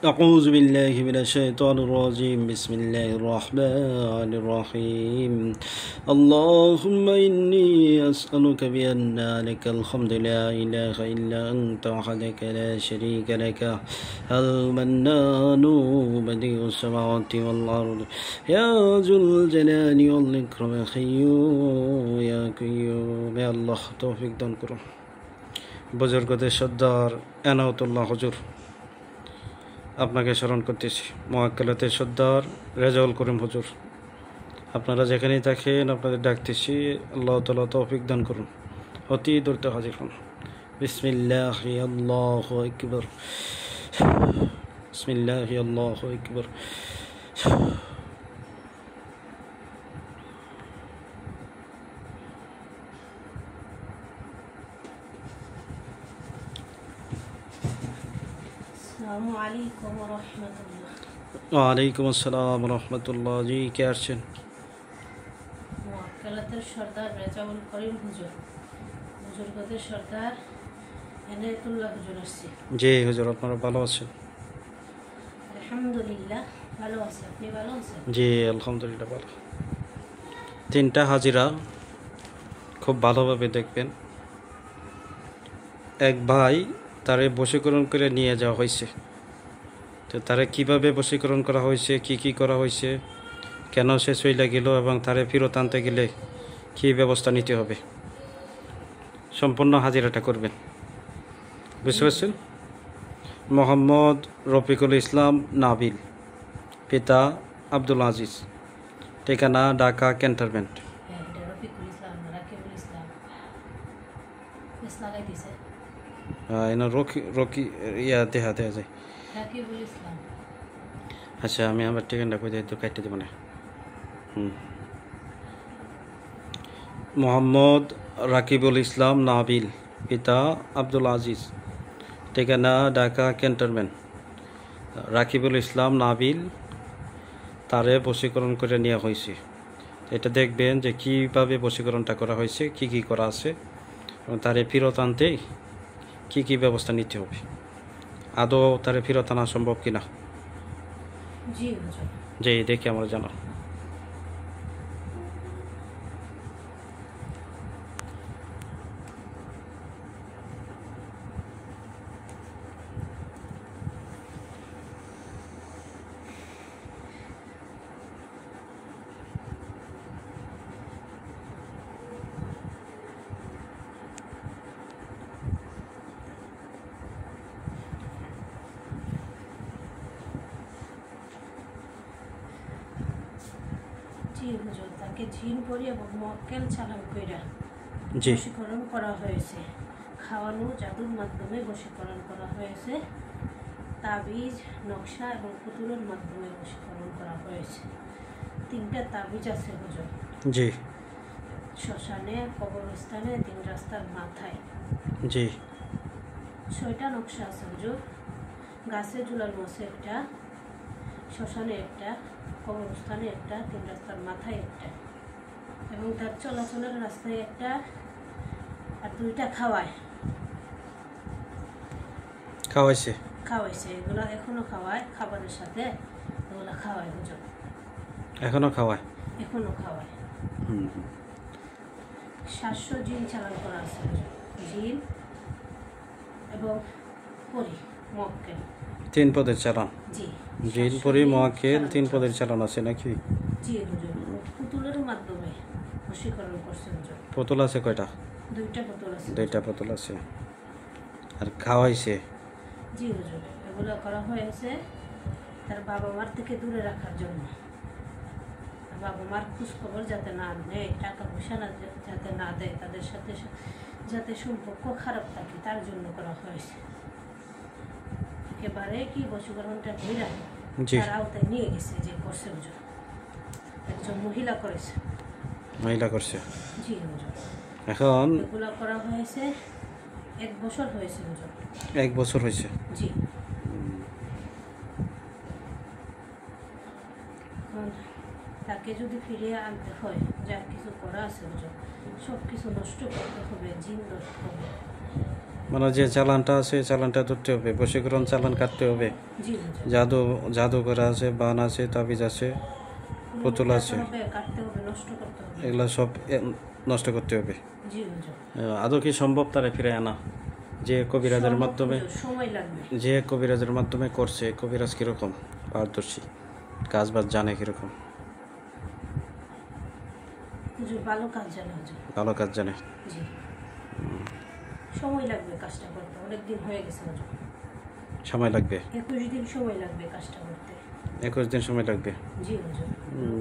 أعوذ بالله من الشيطان الرجيم بسم الله الرحمن الرحيم اللهم إني أسألك بأن لك الحمد لا إله إلا أنت وحدك لا شريك لك المنان بديع السماوات والأرض يا ذو الجلال والإكرام يا قيوم يا الله توفيق দান করুন। বুজুর্গদের সর্দার এনায়েতুল্লাহ হুজুর আপনাকে স্মরণ করতেছি। মোয়াক্কেলাতের সর্দার রেজাউল করিম হুজুর, আপনারা যেখানেই থাকেন আপনাদের ডাকতেছি, আল্লাহ তাআলা তৌফিক দান করুন, অতি দ্রুত হাজির হন। বিসমিল্লাহি আল্লাহু আকবার, বিসমিল্লাহি আল্লাহু আকবার। ওয়ালাইকুম আসসালাম রহমতুল্লাহ। জি, কে আসছেন? মোয়াক্কেলাতের সর্দার রেজাউল করিম হুজুর, বুজুর্গদের সর্দার এনায়েতুল্লাহ হুজুর আসছে। জি হুজুর, আপনারা ভালো আছেন? আলহামদুলিল্লাহ ভালো আছে, আপনি ভালো আছেন? জি আলহামদুলিল্লাহ ভালো। 3টা হাজিরা খুব ভালোভাবে দেখবেন। এক ভাই তারে বশীকরণ করে নিয়ে যাওয়া হয়েছে, তো তারে কিভাবে বশীকরণ করা হয়েছে, কি করা হয়েছে, কেন সে চইলা গেল এবং তারে ফেরত আনতে গেলে কী ব্যবস্থা নিতে হবে, সম্পূর্ণ হাজিরাটা করবেন, বুঝতে পারছেন? মোহাম্মদ রফিকুল ইসলাম নাবিল, পিতা আব্দুল আজিজ, ঠিকানা ঢাকা ক্যান্টনমেন্ট। রফিকুল ইসলাম, রাকিবুল ইসলাম, লাগাই দিছে রকি দেখা যায়। রাকিবুল ইসলাম। আচ্ছা, আমি আমার ঠিকানাটা কই দিই তো, কাটতে দেব না। মোহাম্মদ রাকিবুল ইসলাম নাবিল, পিতা আব্দুল আজিজ, ঠিকানা ঢাকা ক্যান্টনমেন্ট। রাকিবুল ইসলাম নাবিল তারে বশীকরণ করে নেওয়া হয়েছে। এটা দেখবেন যে কীভাবে বশীকরণটা করা হয়েছে, কি করা আছে, এবং তারে ফেরত আনতে কি ব্যবস্থা নিতে হবে, আদৌ তারে ফেরত আনা সম্ভব কিনা। জি হুজুর। যে দেখে আমরা জানা। জি হুজুর, তাকে জিন পরি এবং মক্কেল চালান কইরা জি বশীকরণ করা হয়েছে। খাওয়ানো জাদুর মাধ্যমে বশীকরণ করা হয়েছে। তাবিজ, নকশা এবং পুতুলের মাধ্যমে বশীকরণ করা হয়েছে। 3টা তাবিজ আছে হুজুর। জি শ্মশানে, কবরস্থানে, 3 রাস্তার মাথায়। জি 6টা নকশা আছে হুজুর। গাছে ঝুলানো আছে একটা, শ্মশানে একটা, কবরস্থানে একটা, 3 রাস্তার মাথায় একটা, এবং তার চলাচলের রাস্তায় একটা, আর 2টা খাওয়াইছে। এগুলো এখনো খাওয়ায়, খাবারের সাথে এগুলো খাওয়ায় হুজুর, এখনো খাওয়ায়। 700 জিন চালান করা আছে হুজুর। জিন এবং পরি, মক্কেল, 3 পদের চালান। জি জিন পরি মোয়াক্কেল 3 পদের চালান আছে নাকি? জি হুজুর। পুতুলের মাধ্যমে বশীকরণ করছে হুজুর। পুতুল আছে কয়টা? 2টা পুতুল আছে। 2টা পুতুল আছে। আর খাওয়াইছে? জি হুজুর, এগুলো করা হয়েছে তার বাবা মার থেকে দূরে রাখার জন্য। বাবা মার খোঁজ খবর যাতে না নেয়, টাকা পয়সা যাতে না দেয়, তাদের সাথে যাতে সম্পর্ক খারাপ থাকে, তার জন্য করা হয়েছে। একেবারে কি বশীকরণটা ঘিরা তার আওতায় নিয়ে গেছে, যে করছে হুজুর, একজন মহিলা করেছে। মহিলা করছে? জি হুজুর। এখন এগুলো করা হয়েছে 1 বছর হয়েছে হুজুর। 1 বছর হয়েছে? জি। তাকে যদি ফিরিয়ে আনতে হয়, যা কিছু করা আছে হুজুর, সব কিছু নষ্ট করতে হবে, জিন ধরতে হবে, মানে যে চালানটা আছে চালানটা ধরতে হবে, বশীকরণ চালান কাটতে হবে, জি হুজুর। জাদু করা আছে, বান আছে, তাবিজ আছে, পুতুল আছে, কাটতে হবে, নষ্ট করতে হবে। এগুলা সব নষ্ট করতে হবে। জি হুজুর। আদৌ কি সম্ভব তারা ফিরে আনা? যে কবিরাজের মাধ্যমে, সময় লাগবে। যে কবিরাজের মাধ্যমে করছে, কবিরাজ কিরকম পারদর্শী, কাজ বাজ জানে কিরকম? হুজুর ভালো কাজ জানে হুজুর। ভালো কাজ জানে। জি। সময় লাগবে কাজটা করতে, অনেক দিন হয়ে গেছে হুজুর। সময় লাগবে 21 দিন সময় লাগবে কাজটা করতে। 21 দিন সময় লাগবে। জি হুজুর।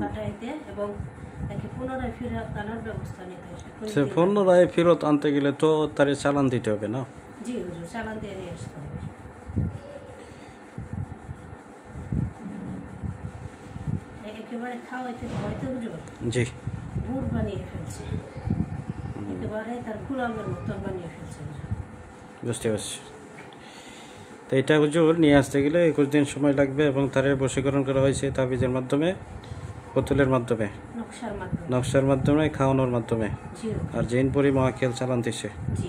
কাটাইতে এবং তাকে পুনরায় ফিরে আনার ব্যবস্থা নিতে হবে। সে পুনরায় ফেরত আনতে গেলে তো তার চালান দিতে হবে না? জি হুজুর, চালান দিয়ে নিয়ে আসতে হবে। একেবারে খাওয়াইতে খাওয়াইতে হুজুর জি গুড় বানিয়ে ফেলছে, একেবারে তার গোলামের মতন বানিয়ে ফেলছে হুজুর। বুঝতে পারছি। তো এটা হুজুর নিয়ে আসতে গেলে 21 দিন সময় লাগবে এবং তার বশীকরণ করা হয়েছে তাবিজের মাধ্যমে, পুতুলের মাধ্যমে, নকশার মাধ্যমে, খাওয়ানোর মাধ্যমে, জি আর জিনপুরি মহাকেল চালান দিছে। জি।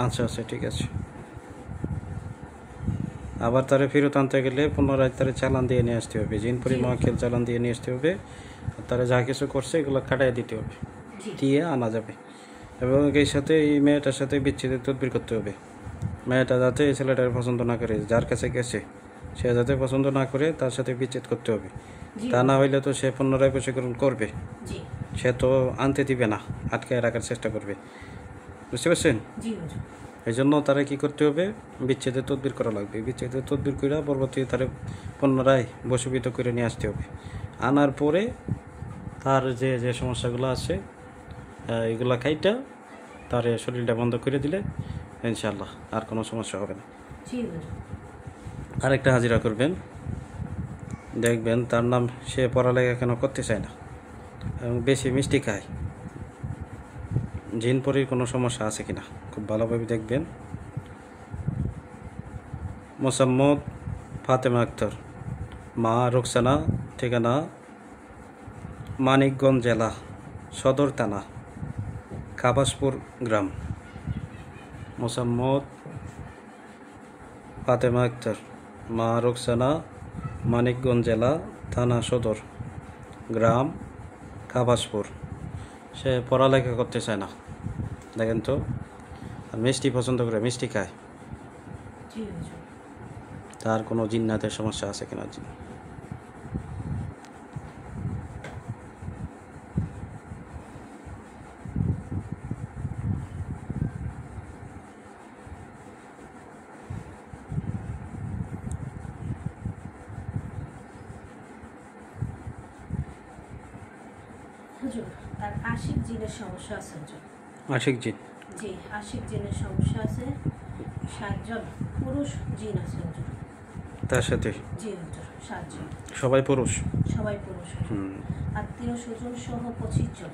আচ্ছা আচ্ছা, ঠিক আছে। আবার তারে ফেরত আনতে গেলে পুনরায় তারে চালান দিয়ে নিয়ে আসতে হবে, জিনপুরি মহাকেল চালান দিয়ে নিয়ে আসতে হবে, আর তারা যা কিছু করছে এগুলো কাটাই দিতে হবে, দিয়ে আনা যাবে। এবং এই সাথে এই মেয়েটার সাথে বিচ্ছেদের তদবির করতে হবে। মেয়েটা যাতে এই ছেলেটার পছন্দ না করে, যার কাছে গেছে সে যাতে পছন্দ না করে, তার সাথে বিচ্ছেদ করতে হবে। তা না হইলে তো সে পুনরায় বশীকরণ করবে, সে তো আনতে দিবে না, আটকায় রাখার চেষ্টা করবে। বুঝতে পারছেন? এই জন্য তারা কি করতে হবে, বিচ্ছেদের তদবির করা লাগবে। বিচ্ছেদের তদবির করে পরবর্তী তারা পুনরায় বশীভূত করে নিয়ে আসতে হবে। আনার পরে তার যে যে সমস্যাগুলো আছে এগুলা খাইটা তার শরীরটা বন্ধ করে দিলে ইনশাআল্লাহ আর কোনো সমস্যা হবে না। আরেকটা হাজিরা করবেন, দেখবেন তার নাম, সে পড়ালেখা কেন করতে চায় না এবং বেশি মিষ্টি খায়, জিনপরির কোনো সমস্যা আছে কিনা খুব ভালোভাবে দেখবেন। মোসাম্মদ ফাতেমা আক্তার, মা রোকসানা, ঠিকানা মানিকগঞ্জ জেলা সদর থানা কাবাসপুর গ্রাম। মোসাম্মদ ফাতেমা আক্তার, মা রোকসানা, মানিকগঞ্জ জেলা, থানা সদর, গ্রাম কাবাসপুর। সে পড়ালেখা করতে চায় না, দেখেন তো, আর মিষ্টি পছন্দ করে, মিষ্টি খায়। তার কোনো জিন্নাতের সমস্যা আছে কিনা? হুজুর তার আশিক জিনের সমস্যা আছে হুজুর। আশিক জিন? জি, আশিক জিনের সমস্যা আছে। 7 জন পুরুষ জিন আছে হুজুর তার সাথে? জি হুজুর, 7 জন। সবাই পুরুষ? সবাই পুরুষ। আত্মীয় স্বজন সহ 25 জন।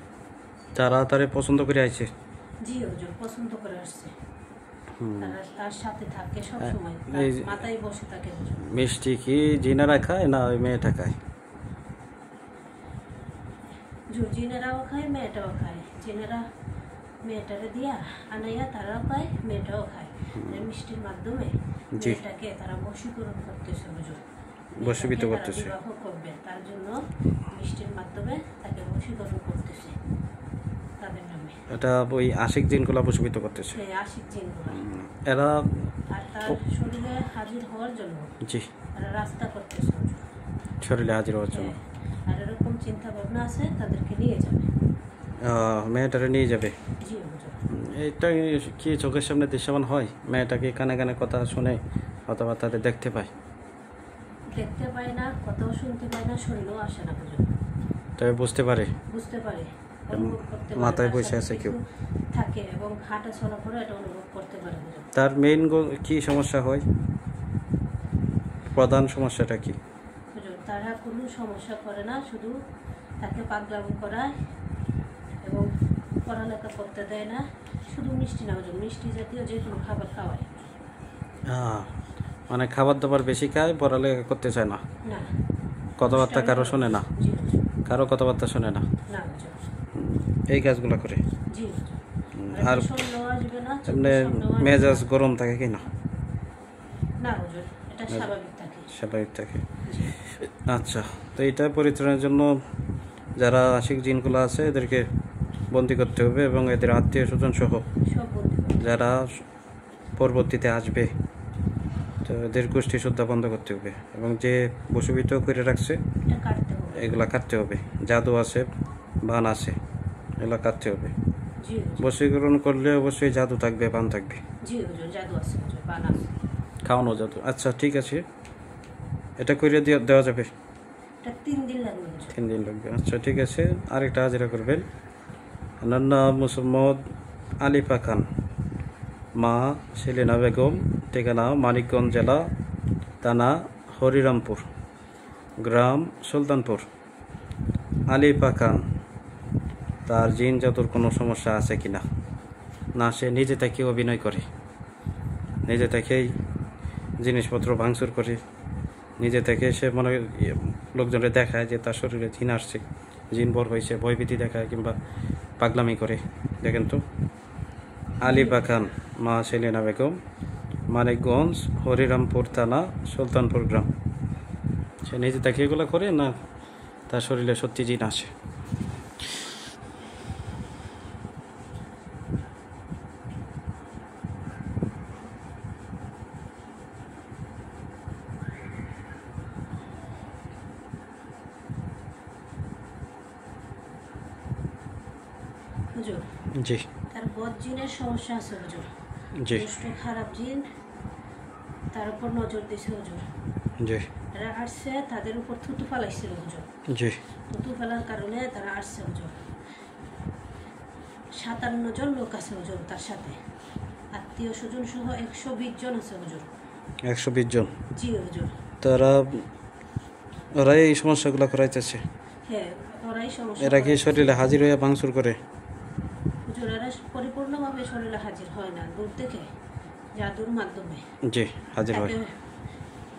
তারা তারে পছন্দ করে আইছে? জি হুজুর, পছন্দ করে আসছে। তারা তার সাথে থাকে সব সময়, মাথায় বসে থাকে হুজুর। মিষ্টি কি জিনারা খায় না ওই মেয়েটা খায়? জিনেরাও খায়, মেয়েটাও খায়। জিনেরা মেয়েটারে দিয়া আনাইয়া তারাও খায়, মেয়েটাও খায়। মিষ্টির মাধ্যমে মেয়েটাকে তারা বশীকরণ করতেছে হুজুর। বশীভূত করতেছে, বিবাহ করবে তার জন্য মিষ্টির মাধ্যমে তাকে বশীকরণ করতেছে তাদের নামে। এটা ওই আশিক জিনগুলা বশীভূত করতেছে? সেই আশিক জিনগুলা। এরা আর তার শরীরে হাজির হওয়ার জন্য জি তারা রাস্তা করতেছে হুজুর, শরীরে হাজির হওয়ার জন্য। আর এরকম চিন্তা ভাবনা আছে, তাদেরকে নিয়ে যাবে, মেয়েটারে নিয়ে যাবে। জি হুজুর। এটা কি চোখের সামনে দৃশ্যমান হয়? মেয়েটাকে কানে কানে কথা শুনে অথবা তাদের দেখতে পায়? দেখতে পায় না, কথাও শুনতে পায় না, শরীরেও আসে না হুজুর। তবে বুঝতে পারে, বুঝতে পারে, অনুভব করতে পারে, মাথায় বসে আছে কেউ থাকে এবং হাঁটা চলা করে এটা অনুভব করতে পারে হুজুর। তার মেইন কি সমস্যা হয়, প্রধান সমস্যাটা কি? হুজুর তারা কোনো সমস্যা করে না, শুধু তাকে পাগলামি করায় এবং পড়ালেখা করতে দেয় না। শুধু মিষ্টি না হুজুর, মিষ্টি জাতীয় যে কোনো খাবার খাওয়ায়। মানে খাবার দাবার বেশি খায়, পড়ালেখা করতে চায় না, না, কথাবার্তা কারো শোনে না, কারো কথাবার্তা শোনে না, না হুজুর। এই কাজগুলো করে। জি হুজুর। আর শুনলেও আসবে না, এমনি মেজাজ গরম থাকে কি না? না হুজুর, এটা স্বাভাবিক থাকে। স্বাভাবিক থাকে। জি আচ্ছা, তো এটা পরিত্রাণের জন্য যারা আশিক জিনগুলো আছে এদেরকে বন্দি করতে হবে এবং এদের আত্মীয় স্বজন সহ সব বলতে পারবো। যারা পরবর্তীতে আসবে তো এদের গোষ্ঠী শ্রদ্ধা বন্ধ করতে হবে এবং যে বসবিত করে রাখছে এটা কাটতে হবে। এগুলা কাটতে হবে। জাদু আছে, বান আছে, এগুলা কাটতে হবে। জি হুজুর। বশীকরণ করলে অবশ্যই জাদু থাকবে, বান থাকবে, জি হুজুর, জাদু আছে হুজুর, বান আছে। খাওয়ানো জাদু। আচ্ছা ঠিক আছে, এটা করে দেওয়া যাবে। এটা 3 দিন লাগবে হুজুর। 3 দিন লাগবে। আচ্ছা ঠিক আছে, আরেকটা হাজিরা করবেন। ওনার নাম মোসাম্মদ আলিফা খান, মা সেলিনা বেগম, ঠিকানা মানিকগঞ্জ জেলা, থানা হরিরামপুর, গ্রাম সুলতানপুর। আলিফা খান, তার জিন জাদুর কোনো সমস্যা আছে কিনা? না, সে নিজে থেকে অভিনয় করে, নিজে থেকেই জিনিসপত্র ভাঙচুর করে, নিজে থেকে সে মনে লোকজনের দেখায় যে তার শরীরে জিন আসছে, জিন বর হয়েছে, ভয়ভীতি দেখায় কিংবা পাগলামি করে। দেখেন তো, আলিফা খান, মা সেলিনা বেগম, মানিকগঞ্জ হরিরামপুর থানা সুলতানপুর গ্রাম। সে নিজে থেকে এগুলো করে না তার শরীরে সত্যি জিন আসে? হুজুর, জি তার বদ জিনের সমস্যা আছে হুজুর। জি দুষ্ট খারাপ জিন তার উপর নজর দিছে হুজুর। জি এরা আসছে, তাদের উপর থুতু ফেলাইছিল হুজুর। জি থুতু ফেলার কারণে তারা আসছে হুজুর। 57 জন লোক আছে হুজুর তার সাথে, আত্মীয় স্বজন সহ 120 জন আছে হুজুর। 120 জন। জি হুজুর। তারা ওরাই এই সমস্যাগুলো করাইতেছে। হ্যাঁ, ওরাই সমস্যা। এরা কি শরীরে হাজির হয়ে ভাঙচুর করে? হুজুর, এরা পরিপূর্ণভাবে শরীরে হাজির হয় না, দূর থেকে জাদুর মাধ্যমে জি হাজির হয়। তাকে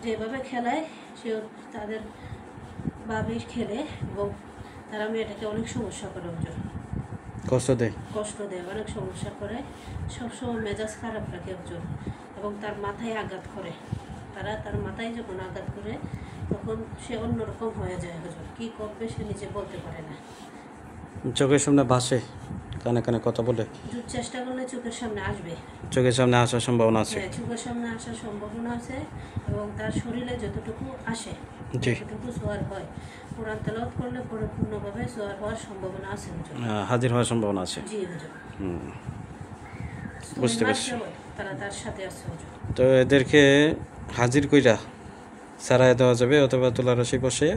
যেভাবে খেলায় সে তাদের ভাবে খেলে এবং তারা মেয়েটাকে অনেক সমস্যা করে হুজুর, কষ্ট দেয়। কষ্ট দেয়, অনেক সমস্যা করে, সবসময় মেজাজ খারাপ রাখে হুজুর এবং তার মাথায় আঘাত করে। তারা তার মাথায় যখন আঘাত করে তখন সে অন্যরকম হয়ে যায় হুজুর, কি করবে সে নিজে বলতে পারে না। চোখের সামনে ভাসে, কানে কানে কথা বলে। হুজুর, চেষ্টা করলে চোখের সামনে আসবে। চোখের সামনে আসার সম্ভাবনা আছে। হ্যাঁ, চোখের সামনে আসার সম্ভাবনা আছে এবং তার শরীরে যতটুকু আসে জি। যতটুকু সোয়ার হয়, কোরআন তেলাওয়াত করলে পরিপূর্ণভাবে সোয়ার হওয়ার সম্ভাবনা আছে হুজুর। হাজির হওয়ার সম্ভাবনা আছে। জি হুজুর। বুঝতে পারছি। তারা তার সাথে আছে হুজুর। তো এদেরকে হাজির কইরা সারায় দেওয়া যাবে অথবা তোলারসি বসে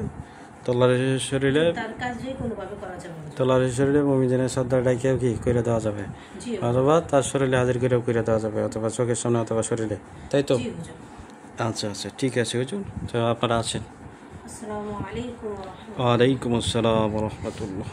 তোলারসি শরীরে, তার কাজ যে কোনোভাবে করা যাবে হুজুর। তোলারসি শরীরে মমিদিনের শ্রদ্ধা ডাইকেও কি করে দেওয়া যাবে, জি অথবা তার শরীরে হাজির করেও করে দেওয়া যাবে, অথবা চোখের সামনে অথবা শরীরে, তাই তো? জি হুজুর। আচ্ছা আচ্ছা ঠিক আছে হুজুর, তো আপনারা আছেন। আসসালামু আলাইকুম ওয়া রাহমাতুল্লাহ। ওয়ালাইকুম আসসালাম ওয়া রাহমাতুল্লাহ।